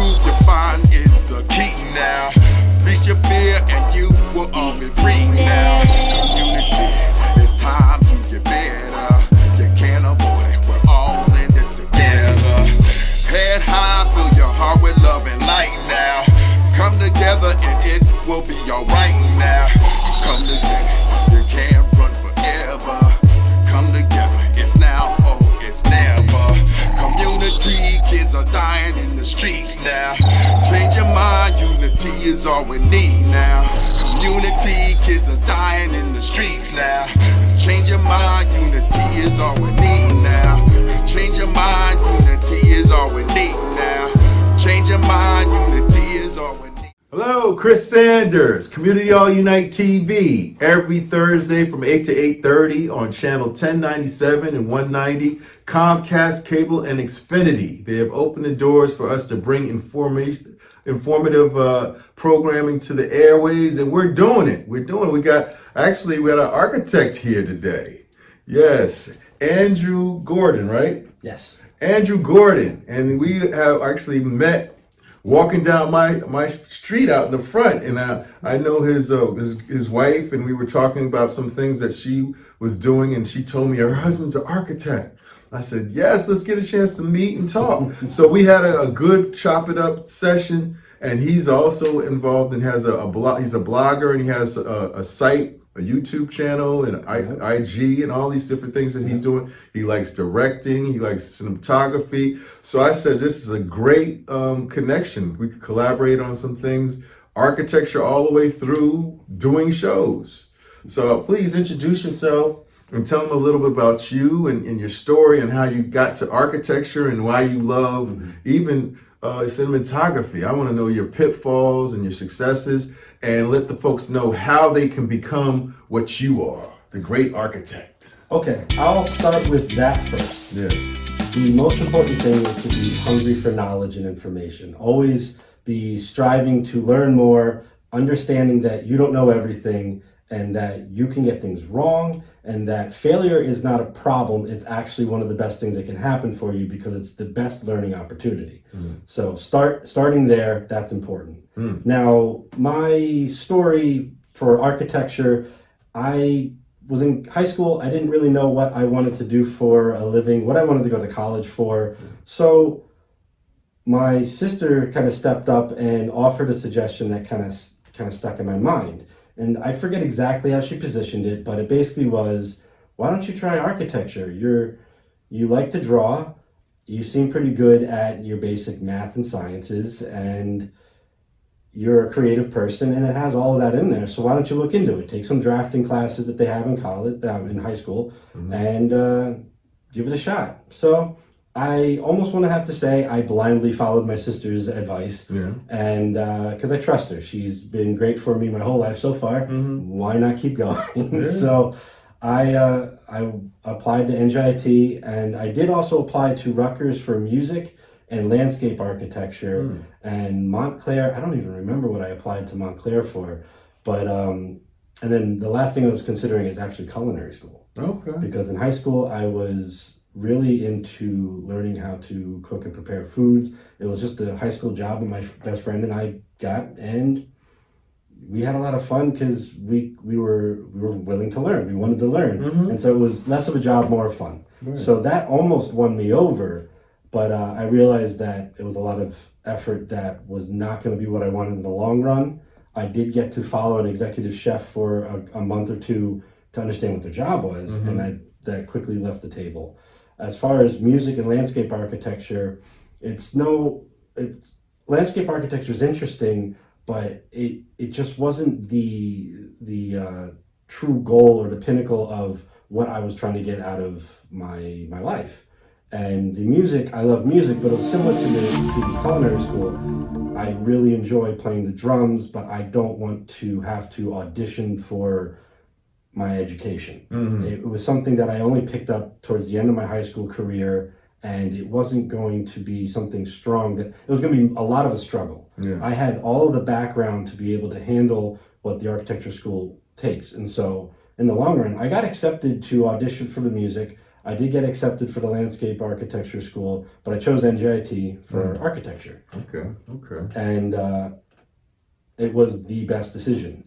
truth you find is the key now. Reach your fear and you will all be free now. Community, it's time to get better. You can't avoid it, we're all in this together. Head high, fill your heart with love and light now. Come together and it will be alright now. Come together, you can't run forever. Come together, it's now or it's never. Community, kids are dying in the streets now. Change your mind, unity is all we need now. Community, kids are dying in the streets now. Change your mind, unity is all we need now. Change your mind, unity is all we need now. Change your mind, unity is all we need. Hello, Chris Sanders, Community All Unite TV, every Thursday from 8 to 8:30 on channel 1097 and 190, Comcast Cable and Xfinity. They have opened the doors for us to bring informative programming to the airways, and we're doing it. We got an architect here today. Yes, Andrew Gordon, right? Yes. Andrew Gordon, and we have actually met walking down my street out in the front, and I know his wife, and we were talking about some things that she was doing, and she told me her husband's an architect. I said, yes, let's get a chance to meet and talk. So we had a good chop it up session, and he's also involved and has a blog. He's a blogger, and he has a site, a YouTube channel, and IG, and all these different things that he's doing. He likes directing, he likes cinematography. So I said, this is a great connection. We could collaborate on some things, architecture all the way through doing shows. So please introduce yourself and tell them a little bit about you and your story and how you got to architecture and why you love even cinematography. I want to know your pitfalls and your successes, and let the folks know how they can become what you are, the great architect. Okay, I'll start with that first. Yes. The most important thing is to be hungry for knowledge and information. Always be striving to learn more, understanding that you don't know everything and that you can get things wrong, and that failure is not a problem. It's actually one of the best things that can happen for you because it's the best learning opportunity. So starting there, that's important. Now, my story for architecture, I was in high school. I didn't really know what I wanted to do for a living, what I wanted to go to college for. So my sister kind of stepped up and offered a suggestion that kind of stuck in my mind. And I forget exactly how she positioned it, but it basically was, why don't you try architecture? You like to draw, you seem pretty good at your basic math and sciences, and you're a creative person, and it has all of that in there. So why don't you look into it? Take some drafting classes that they have in college, in high school, and give it a shot. So I almost want to have to say I blindly followed my sister's advice, and because I trust her. She's been great for me my whole life so far. Why not keep going? So I applied to NJIT, and I did also apply to Rutgers for music and landscape architecture, and Montclair. I don't even remember what I applied to Montclair for, but and then the last thing I was considering is actually culinary school. Okay. Because in high school I was really into learning how to cook and prepare foods. It was just a high school job that my best friend and I got, and we had a lot of fun because we were willing to learn. We wanted to learn, and so it was less of a job, more fun. Right. So that almost won me over, but I realized that it was a lot of effort that was not going to be what I wanted in the long run. I did get to follow an executive chef for a month or two to understand what their job was, and that quickly left the table. As far as music and landscape architecture, landscape architecture is interesting, but it just wasn't the true goal or the pinnacle of what I was trying to get out of my life. And the music, I love music, but it was similar to the culinary school. I really enjoy playing the drums, but I don't want to have to audition for my education. It was something that I only picked up towards the end of my high school career, and it wasn't going to be something strong. That it was going to be a lot of a struggle. I had all of the background to be able to handle what the architecture school takes, and so in the long run, I got accepted to audition for the music. I did get accepted for the landscape architecture school, but I chose NJIT for architecture. Okay. And it was the best decision.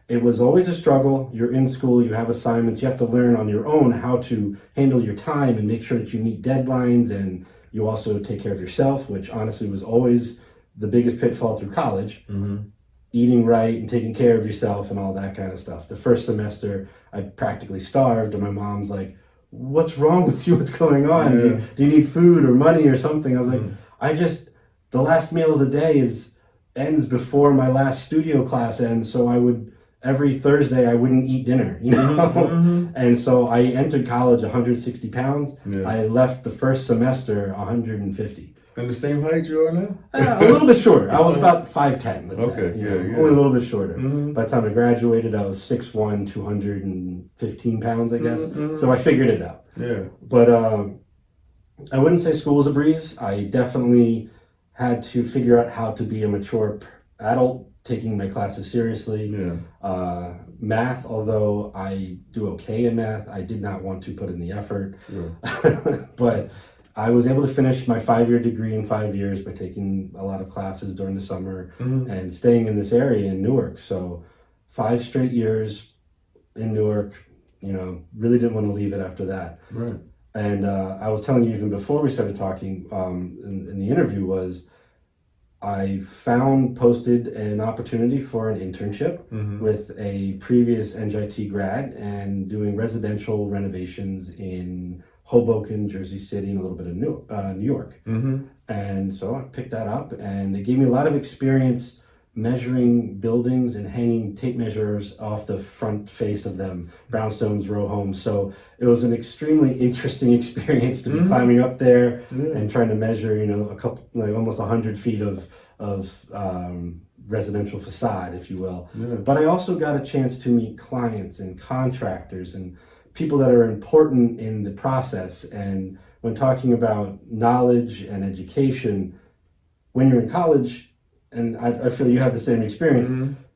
It was always a struggle. You're in school, you have assignments, you have to learn on your own how to handle your time and make sure that you meet deadlines, and you also take care of yourself, which honestly was always the biggest pitfall through college. Eating right and taking care of yourself and all that kind of stuff. The first semester, I practically starved, and my mom's like, "What's wrong with you? What's going on? Do you need food or money or something?" I was like, the last meal of the day ends before my last studio class ends, so every Thursday I wouldn't eat dinner, you know? And so I entered college 160 pounds. I left the first semester 150. And the same height you are now? A little bit shorter. I was about 5'10", let's say. Okay, yeah. Only a little bit shorter. By the time I graduated, I was 6'1", 215 pounds, I guess. So I figured it out. Yeah. But I wouldn't say school was a breeze. I definitely had to figure out how to be a mature adult, taking my classes seriously. Math, although I do okay in math, I did not want to put in the effort. But I was able to finish my 5-year degree in 5 years by taking a lot of classes during the summer and staying in this area in Newark. So 5 straight years in Newark, you know, really didn't want to leave it after that. Right. And I was telling you even before we started talking in the interview was I posted an opportunity for an internship with a previous NJIT grad and doing residential renovations in Hoboken, Jersey City, and a little bit of New York. And so I picked that up, and it gave me a lot of experience measuring buildings and hanging tape measures off the front face of them, brownstones, row homes. So it was an extremely interesting experience to be climbing up there and trying to measure, you know, almost 100 feet of residential facade, if you will. But I also got a chance to meet clients and contractors and people that are important in the process. And when talking about knowledge and education, when you're in college, and I feel you have the same experience,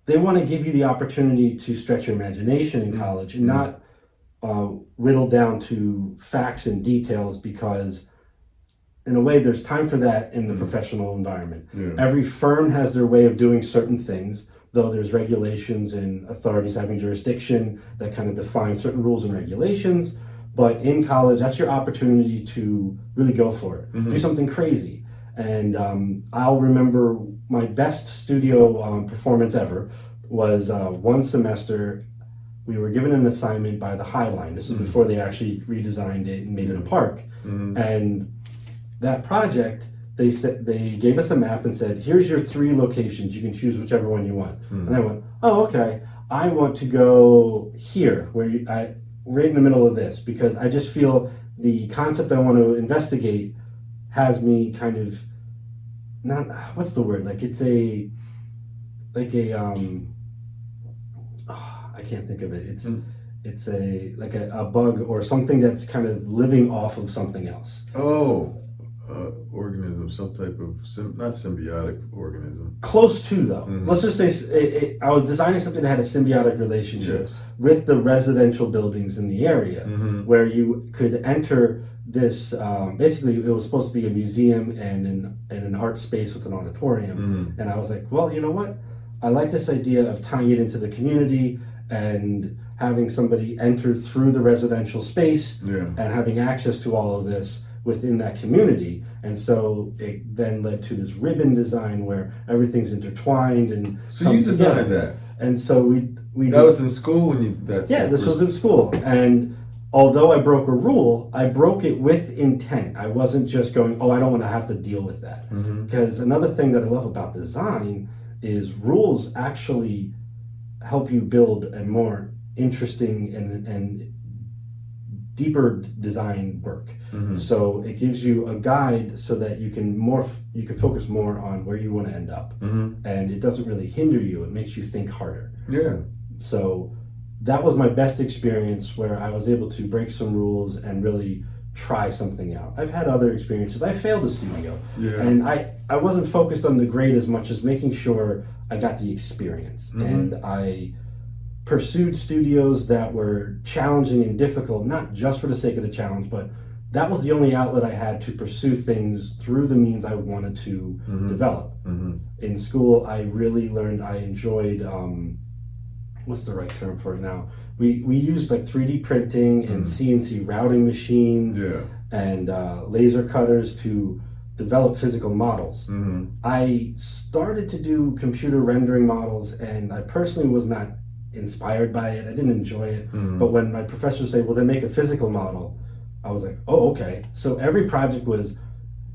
they want to give you the opportunity to stretch your imagination in college and not whittle down to facts and details, because in a way there's time for that in the professional environment. Every firm has their way of doing certain things, though there's regulations and authorities having jurisdiction that kind of define certain rules and regulations. But in college, that's your opportunity to really go for it, do something crazy. And I'll remember my best studio performance ever was one semester. We were given an assignment by the High Line. This is before they actually redesigned it and made it a park. And that project, they gave us a map and said, here's your 3 locations. You can choose whichever one you want. And I went, oh, okay. I want to go here, right in the middle of this, because I just feel the concept I want to investigate has me kind of what's the word? Like I can't think of it. It's a bug or something that's kind of living off of something else. Organism, some type of not symbiotic organism. Close to, though. Let's just say I was designing something that had a symbiotic relationship with the residential buildings in the area, where you could enter this. Basically, it was supposed to be a museum and an art space with an auditorium. And I was like, well, you know what? I like this idea of tying it into the community and having somebody enter through the residential space and having access to all of this within that community. And so it then led to this ribbon design where everything's intertwined and so you designed that. And so we that was in school when you this was in school. And although I broke a rule, I broke it with intent. I wasn't just going, oh, I don't want to have to deal with that. Because another thing that I love about design is rules actually help you build a more interesting and deeper design work. So it gives you a guide so that you can focus more on where you want to end up. And it doesn't really hinder you. It makes you think harder. So that was my best experience, where I was able to break some rules and really try something out. I've had other experiences. I failed a studio, and I wasn't focused on the grade as much as making sure I got the experience. And I pursued studios that were challenging and difficult, not just for the sake of the challenge, but that was the only outlet I had to pursue things through the means I wanted to develop. In school, I really learned, I enjoyed, what's the right term for it now? We used like 3D printing and CNC routing machines and laser cutters to develop physical models. I started to do computer rendering models, and I personally was not inspired by it. I didn't enjoy it. But when my professors say, well, then make a physical model, I was like, oh, okay. So every project was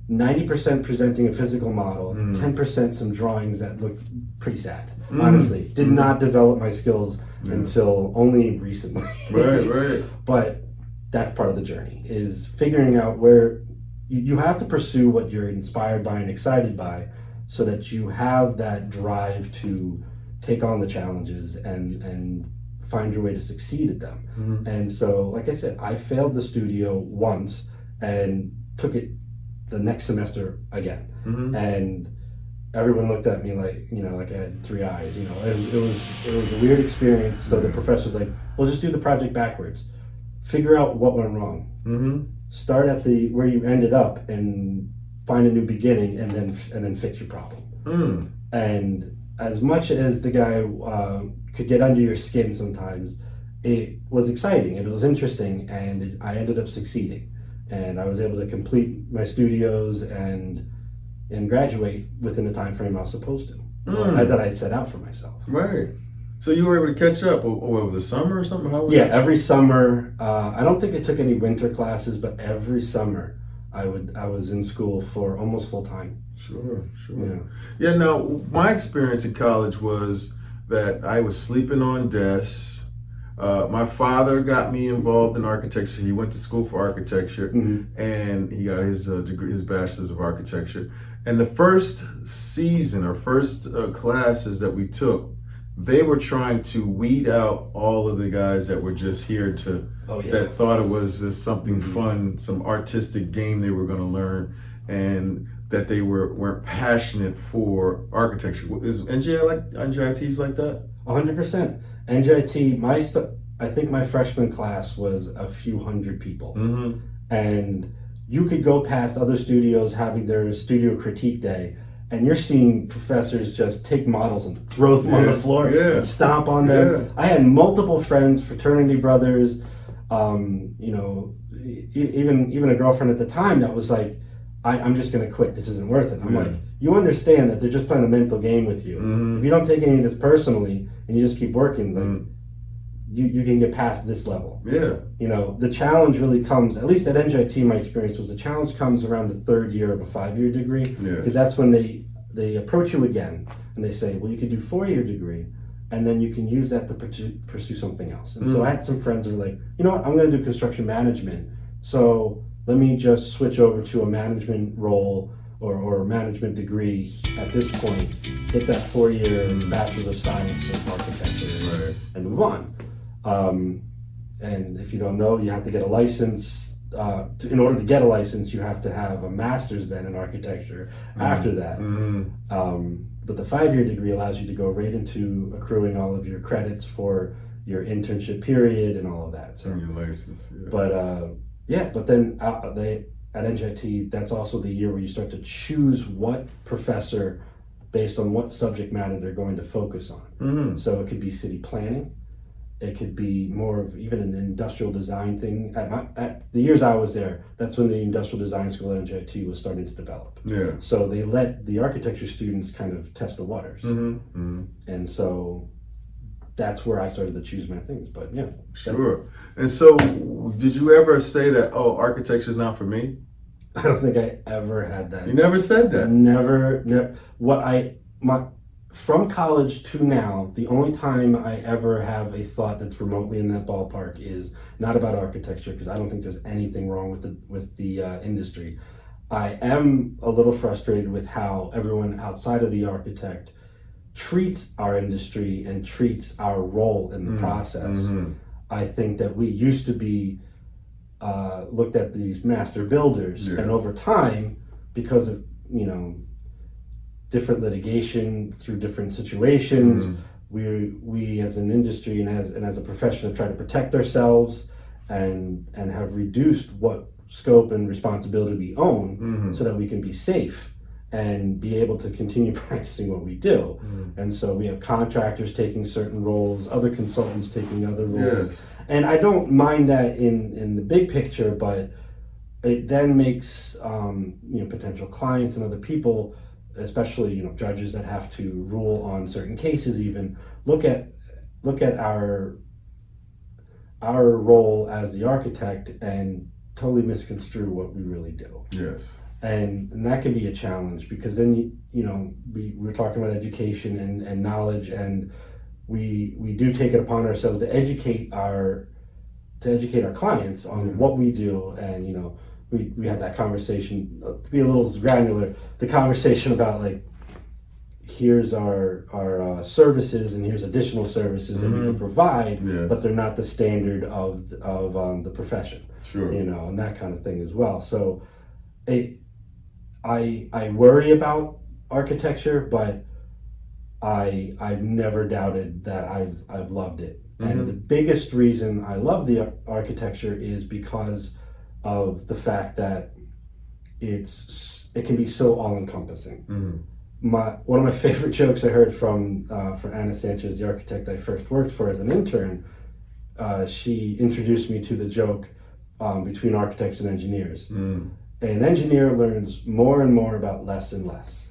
90% presenting a physical model, 10% some drawings that looked pretty sad. Honestly, did not develop my skills until only recently. Right. But that's part of the journey, is figuring out where you have to pursue what you're inspired by and excited by, so that you have that drive to take on the challenges and find your way to succeed at them. And so, like I said, I failed the studio once and took it the next semester again. And everyone looked at me like, like I had three eyes, it was a weird experience. So the professor's like, well, just do the project backwards. Figure out what went wrong. Start at where you ended up and find a new beginning, and then fix your problem. And as much as the guy could get under your skin sometimes, it was exciting, it was interesting, and I ended up succeeding. And I was able to complete my studios and graduate within the time frame I was supposed to, that I set out for myself. Right. So you were able to catch up over the summer or something? How was Yeah, it? every summer. I don't think I took any winter classes, but every summer I was in school for almost full time. Sure. Yeah, now my experience in college was that I was sleeping on desks. My father got me involved in architecture. He went to school for architecture, and he got his degree, his bachelor's of architecture. And the first season or first classes that we took, they were trying to weed out all of the guys that were just here to, that thought it was just something fun, some artistic game they were going to learn, and that they weren't passionate for architecture. Is NJIT's like that? 100%. NJIT, I think my freshman class was a few hundred people. And you could go past other studios having their studio critique day, and you're seeing professors just take models and throw them on the floor and stomp on them. I had multiple friends, fraternity brothers, even a girlfriend at the time that was like, I'm just going to quit. This isn't worth it. I'm like, you understand that they're just playing a mental game with you. If you don't take any of this personally and you just keep working, like you can get past this level. The challenge really comes, at least at NJIT, my experience was the challenge comes around the third year of a 5-year degree, because that's when they approach you again and they say, well, you could do 4-year degree, and then you can use that to pursue something else. And so I had some friends who were like, you know what, I'm going to do construction management. So let me just switch over to a management role or a management degree at this point, get that 4-year Bachelor of Science of Architecture and move on. And if you don't know, you have to get a license. In order to get a license, you have to have a master's then in architecture after that. But the 5-year degree allows you to go right into accruing all of your credits for your internship period and all of that. So your license, but then at NJIT, that's also the year where you start to choose what professor based on what subject matter they're going to focus on. So it could be city planning. It could be more of even an industrial design thing. At the years I was there, that's when the industrial design school at NJIT was starting to develop. So they let the architecture students kind of test the waters. And so that's where I started to choose my things. But yeah. Sure. And so did you ever say that, oh, architecture is not for me? I don't think I ever had that. You never said that? Never. From college to now, the only time I ever have a thought that's remotely in that ballpark is not about architecture, because I don't think there's anything wrong with the industry. I am a little frustrated with how everyone outside of the architect treats our industry and treats our role in the process. I think that we used to be looked at these master builders, and over time, because of different litigation through different situations, we as an industry and as a profession have tried to protect ourselves and have reduced what scope and responsibility we own so that we can be safe and be able to continue practicing what we do. And so we have contractors taking certain roles, other consultants taking other roles. Yes. And I don't mind that in the big picture, but it then makes potential clients and other people, especially judges that have to rule on certain cases, even look at our role as the architect and totally misconstrue what we really do. Yes. And that can be a challenge, because then we're talking about education and knowledge, and we do take it upon ourselves to educate our clients on what we do. And we had that conversation, to be a little granular, the conversation about like, here's our services and here's additional services that we can provide, but they're not the standard of the profession. Sure. And that kind of thing as well. So I worry about architecture, but I've never doubted that I've loved it. And the biggest reason I love the architecture is because of the fact that it can be so all-encompassing. One of my favorite jokes I heard from Anna Sanchez, the architect I first worked for as an intern, she introduced me to the joke between architects and engineers. An engineer learns more and more about less and less,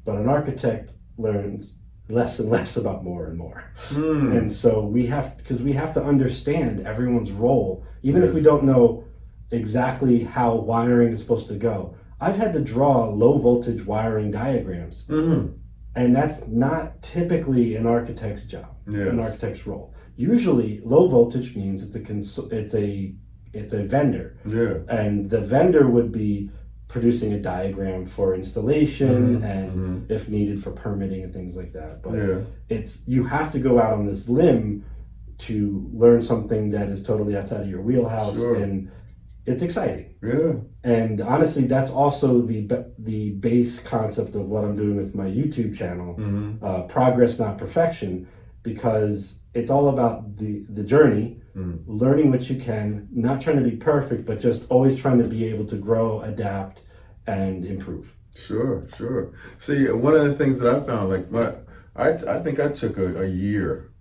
but an architect learns less and less about more and more. And so we have to understand everyone's role, even if we don't know exactly how wiring is supposed to go. I've had to draw low voltage wiring diagrams, and that's not typically an architect's job, an architect's role. Usually, low voltage means it's a vendor, and the vendor would be producing a diagram for installation and if needed for permitting and things like that. But you have to go out on this limb to learn something that is totally outside of your wheelhouse, and it's exciting. And honestly, that's also the base concept of what I'm doing with my YouTube channel, Progress Not Perfection, because it's all about the journey, learning what you can, not trying to be perfect, but just always trying to be able to grow, adapt, and improve. Sure. See, one of the things that I found, like I think I took a year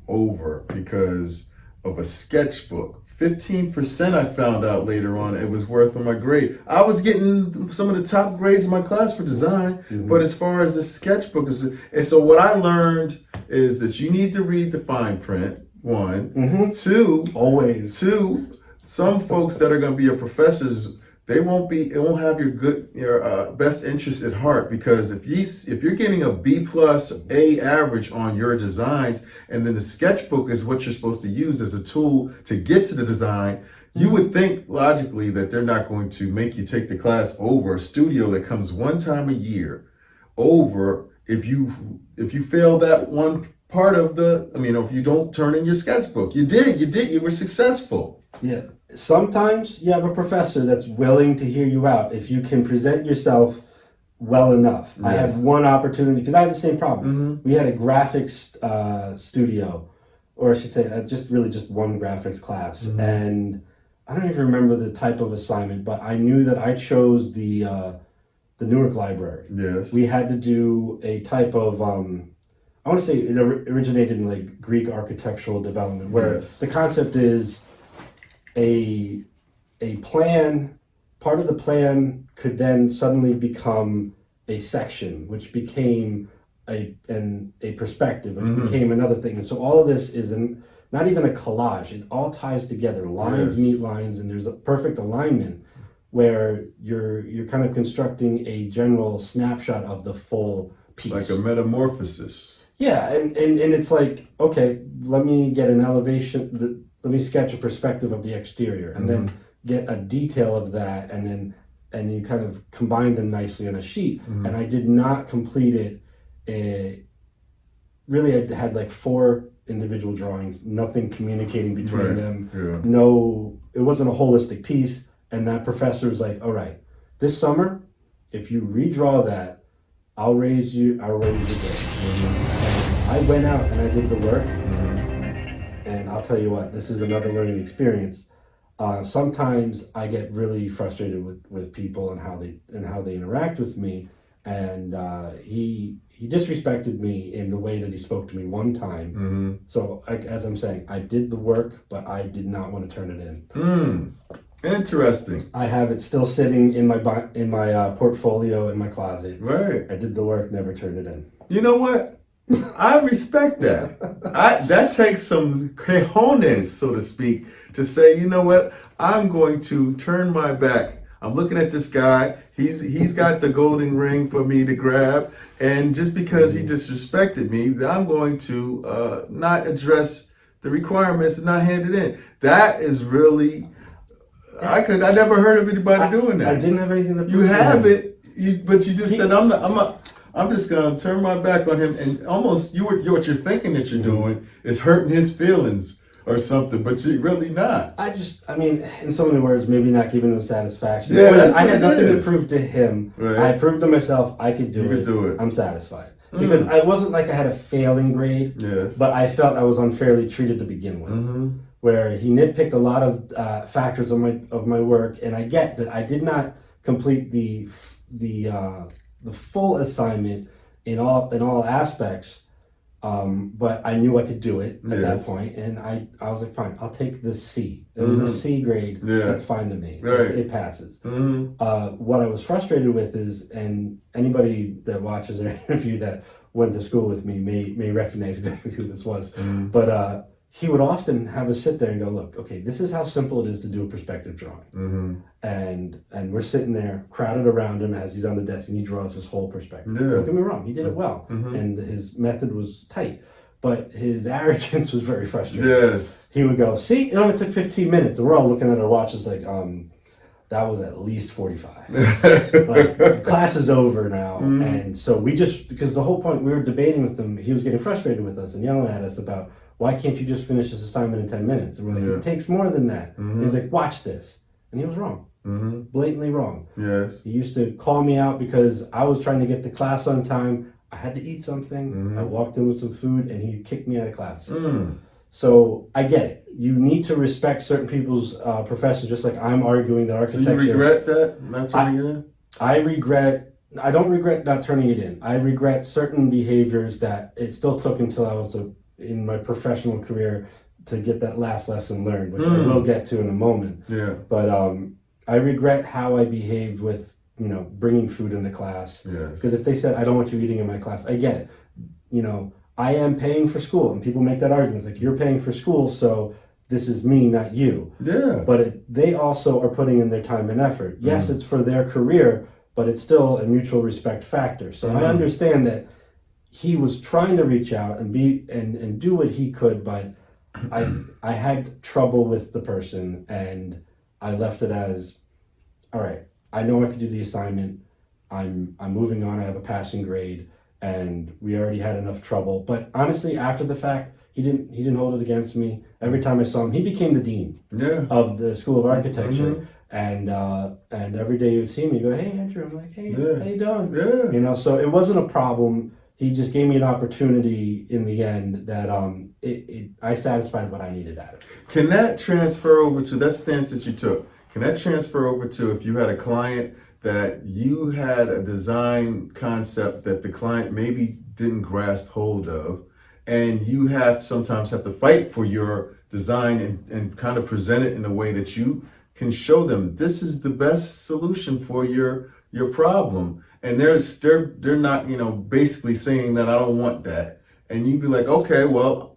over because of a sketchbook. 15% I found out later on it was worth on my grade. I was getting some of the top grades in my class for design, but as far as the sketchbook and so what I learned is that you need to read the fine print, one. Two, some folks that are going to be your professors, it won't have your best interest at heart, because if you're getting a B+ A average on your designs, and then the sketchbook is what you're supposed to use as a tool to get to the design, you would think logically that they're not going to make you take the class over a studio that comes one time a year over if you fail that one part of if you don't turn in your sketchbook. You were successful. Yeah. Sometimes you have a professor that's willing to hear you out if you can present yourself well enough. Yes. I had one opportunity, because I had the same problem. We had a graphics studio, or I should say just one graphics class. And I don't even remember the type of assignment, but I knew that I chose the Newark Library. Yes. We had to do a type of, I want to say it originated in like Greek architectural development, where the concept is a plan, part of the plan could then suddenly become a section, which became a perspective, which became another thing. And so all of this is not even a collage. It all ties together. Lines meet lines, and there's a perfect alignment where you're kind of constructing a general snapshot of the full piece. Like a metamorphosis. Yeah, and it's like, okay, let me get an elevation, let me sketch a perspective of the exterior, and then get a detail of that, and you kind of combine them nicely on a sheet. And I did not complete it. Really, I had like 4 individual drawings, nothing communicating between them. No, it wasn't a holistic piece. And that professor was like, all right, this summer, if you redraw that, I'll raise your grade. I went out and I did the work, and I'll tell you what, this is another learning experience. Sometimes I get really frustrated with people and how they interact with me, and he disrespected me in the way that he spoke to me one time. So as I'm saying, I did the work, but I did not want to turn it in. Interesting. I have it still sitting in my portfolio in my closet. Right. I did the work, never turned it in. You know what? I respect that. That takes some cojones, so to speak, to say, you know what? I'm going to turn my back. I'm looking at this guy. He's got the golden ring for me to grab, and just because he disrespected me, I'm going to not address the requirements and not hand it in. That is really. I never heard of anybody doing that. I didn't have anything to prove. You have it, but you just said I'm just gonna turn my back on him, and almost what you're thinking that you're doing is hurting his feelings or something, but you're really not. I mean, in so many words, maybe not giving him satisfaction. Yeah, I had nothing to prove to him. Right. I proved to myself I could do it. You could do it. I'm satisfied. Because I wasn't like I had a failing grade, Yes. but I felt I was unfairly treated to begin with. Where he nitpicked a lot of factors of my work, and I get that I did not complete the full assignment in all aspects, but I knew I could do it at that point, and I was like, fine, I'll take the C. It was a C grade. Yeah. That's fine to me. Right. It passes. What I was frustrated with is, and anybody that watches our interview that went to school with me may recognize exactly who this was, but he would often have us sit there and go, look, okay, this is how simple it is to do a perspective drawing. And we're sitting there crowded around him as he's on the desk, and he draws his whole perspective. Don't get me wrong, he did it well. And his method was tight, but his arrogance was very frustrating. Yes. He would go, see, it only took 15 minutes. And we're all looking at our watches like, that was at least 45. Like, the class is over now. And so because the whole point, we were debating with him, he was getting frustrated with us and yelling at us about, why can't you just finish this assignment in 10 minutes? And we're like, it takes more than that. He's like, watch this. And he was wrong. Blatantly wrong. Yes. He used to call me out because I was trying to get to class on time. I had to eat something. I walked in with some food, and he kicked me out of class. So I get it. You need to respect certain people's profession, just like I'm arguing that architecture. So you regret that, not turning it in? I don't regret not turning it in. I regret certain behaviors that it still took until I was in my professional career to get that last lesson learned, which I will get to in a moment. Yeah. But I regret how I behaved with, bringing food into class. Yes. Because if they said, I don't want you eating in my class, I get it. I am paying for school, and people make that argument. It's like, you're paying for school, so this is me, not you. Yeah. But they also are putting in their time and effort. Yes, it's for their career, but it's still a mutual respect factor. So I understand that he was trying to reach out and and do what he could, but I had trouble with the person, and I left it as, all right, I know I could do the assignment. I'm moving on. I have a passing grade, and we already had enough trouble. But honestly, after the fact, he didn't hold it against me. Every time I saw him, he became the dean of the School of Architecture. And every day you would see me, you go, hey, Andrew. I'm like, hey, how you doing? Yeah. So it wasn't a problem. He just gave me an opportunity in the end that I satisfied what I needed out of it. Can that transfer over to that stance that you took? Can that transfer over to if you had a client that you had a design concept that the client maybe didn't grasp hold of, and you sometimes have to fight for your design and kind of present it in a way that you can show them this is the best solution for your problem, and they're not basically saying that I don't want that, and you'd be like, okay, well,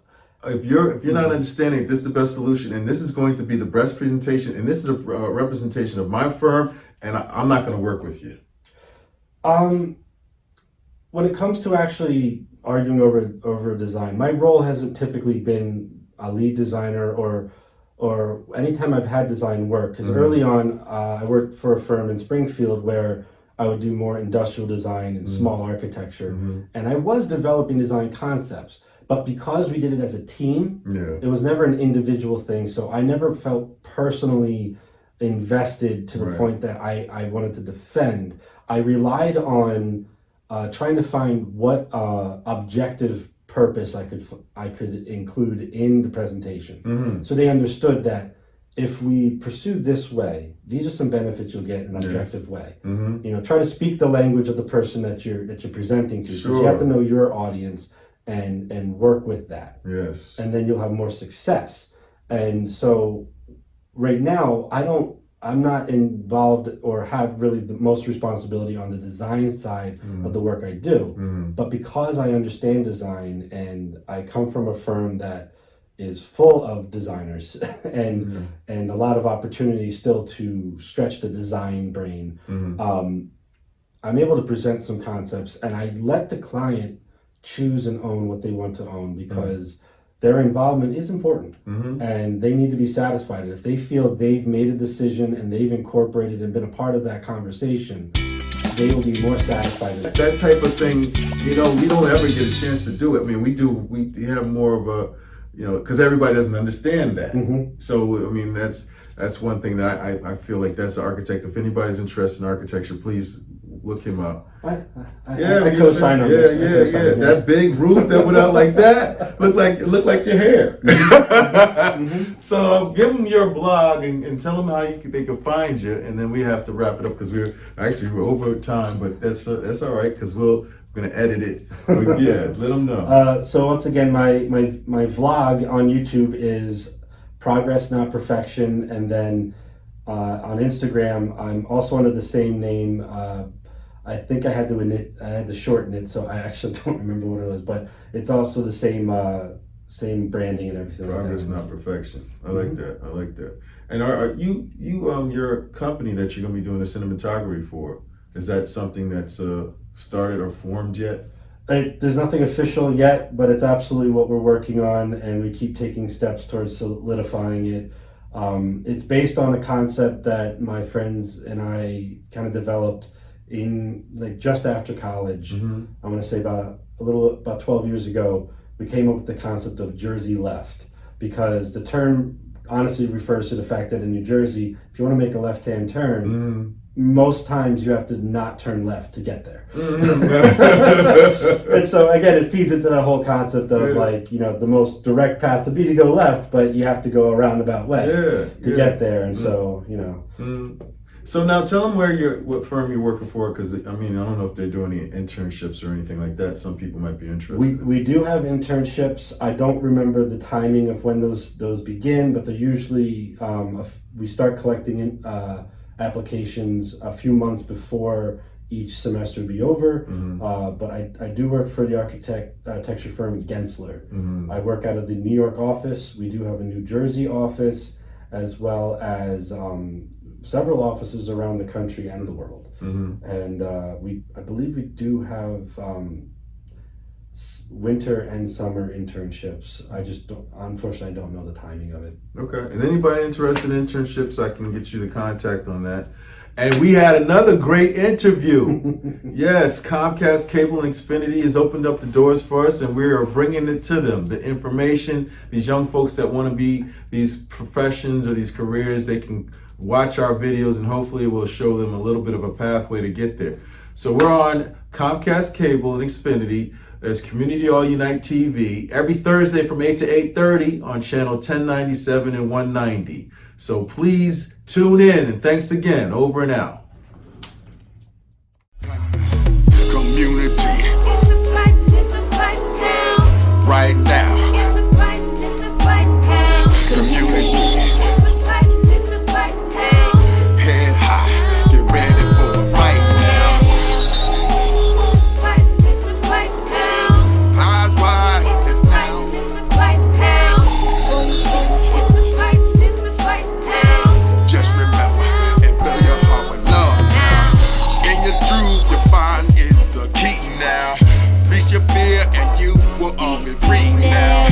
if you're not understanding this is the best solution, and this is going to be the best presentation, and this is a representation of my firm, and I'm not going to work with you. When it comes to actually arguing over design, my role hasn't typically been a lead designer or anytime I've had design work, because early on I worked for a firm in Springfield where I would do more industrial design and small architecture, and I was developing design concepts, but because we did it as a team, it was never an individual thing, so I never felt personally invested to the point that I wanted to defend. I relied on trying to find what objective purpose I could include in the presentation. Mm-hmm. So they understood that if we pursue this way, these are some benefits you'll get in an objective way. Mm-hmm. You know, try to speak the language of the person that you're presenting to, because you have to know your audience and work with that. Yes. And then you'll have more success. And so right now, I'm not involved or have really the most responsibility on the design side of the work I do. But because I understand design and I come from a firm that is full of designers and a lot of opportunities still to stretch the design brain, I'm able to present some concepts, and I let the client choose and own what they want to own, because their involvement is important, and they need to be satisfied. And if they feel they've made a decision and they've incorporated and been a part of that conversation, they will be more satisfied. That type of thing, you know, we don't ever get a chance to do it. I mean, we have more of a, you know, because everybody doesn't understand that. So, I mean, that's one thing that I feel like that's the architect. If anybody's interested in architecture, please look him up. I co-sign on this. Yeah. That big roof that went out like that looked like your hair. So give them your blog and tell them how they can find you, and then we have to wrap it up because we're over time, but that's all right because we're gonna edit it. But yeah, let them know. So once again, my vlog on YouTube is Progress Not Perfection, and then on Instagram I'm also under the same name. I think I had to shorten it, so I actually don't remember what it was, but it's also the same branding and everything. Progress Not Perfection. I like that. I like that. And are you your company that you're gonna be doing the cinematography for? Is that something that's started or formed yet? There's nothing official yet, but it's absolutely what we're working on, and we keep taking steps towards solidifying it. It's based on a concept that my friends and I kind of developed in just after college. I'm going to say about 12 years ago. We came up with the concept of Jersey left, because the term honestly refers to the fact that in New Jersey, if you want to make a left-hand turn, most times you have to not turn left to get there. And so again, it feeds into that whole concept of the most direct path would be to go left, but you have to go a roundabout way to get there. And so, So now tell them what firm you're working for, because I mean, I don't know if they're doing any internships or anything like that. Some people might be interested. We do have internships. I don't remember the timing of when those begin, but they're usually, we start collecting applications a few months before each semester be over. But I do work for the architecture firm Gensler. I work out of the New York office. We do have a New Jersey office, as well as several offices around the country and the world. And I believe we do have winter and summer internships. I just unfortunately don't know the timing of it. Okay. And anybody interested in internships, I can get you the contact on that. And we had another great interview. Yes, Comcast Cable and Xfinity has opened up the doors for us, and we are bringing it to them. The information, these young folks that want to be these professions or these careers, they can watch our videos, and hopefully it will show them a little bit of a pathway to get there. So we're on Comcast Cable and Xfinity. There's Community All Unite TV every Thursday from 8 to 8:30 on channel 1097 and 190. So please tune in, and thanks again. Over and out. Community. It's a fight now. Right now. It's a fight now. Community. It's a fight now. Head high, get ready for a fight now. It's a fight now. Eyes wide, it's now. It's a fight now. It's a fight now. Just remember and fill your heart with love now. In your truth, you find is the key now. Reach your fear and you will all be free now.